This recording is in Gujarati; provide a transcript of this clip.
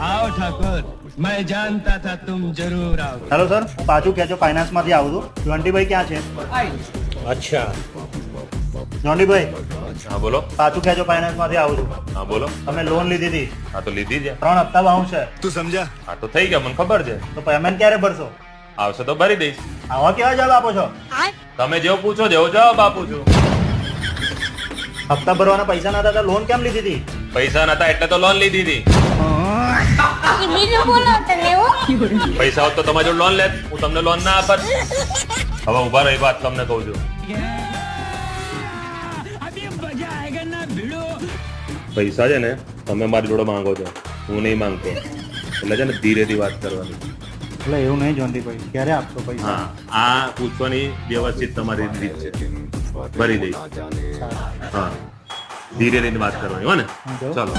आओ ठाकुर, मैं जानता था तुम जरूर आओगे। હેલો સર, હું પાછું ખેંચો ફાઇનાન્સમાંથી આવું છું. જોન્ટીભાઈ ક્યાં છે? अच्छा જોન્ટીભાઈ, હા બોલો. પાછું ખેંચો ફાઇનાન્સમાંથી આવું છું. હા બોલો. તમે લોન લીધી હતી, હા તો લીધી છે. 3 હપ્તા બાઉન્સ છે. હા તો થઈ ગયા, મને ખબર છે. તો પેમેન્ટ ક્યારે ભરશો? આવશે તો ભરી દઈશ. આવા કેવા જવાબ આપો છો? તમે જેવું પૂછો જેવો જવાબ આપું છું. હપ્તા ભરવાના પૈસા ના હતા તો લોન કેમ લીધી હતી? પૈસા નતા એટલે તો લોન લીધી હતી. બીજું બોલો તમે હો. પૈસા હોત તો તમારી જોડે લોન લેત, હું તમને લોન ના આપત. હવે ઉભા રહી વાત તમને કહું છું. अभी मजा आएगा ना भिड़ो। પૈસા છે ને તમે મારી જોડે માંગો છો, હું નહીં માંગતો. એટલે છે ને ધીરેથી વાત કરવાની. એટલે એવું નહીં જોન્ટીભાઈ, ક્યારે આપશો પૈસા? હા, આ પૂછવાની વ્યવસ્થિત તમારી રીત છે. ભરી દઈશ. હા, ધીરે રહીને વાત કરવાની હો ને. જો. ચલો.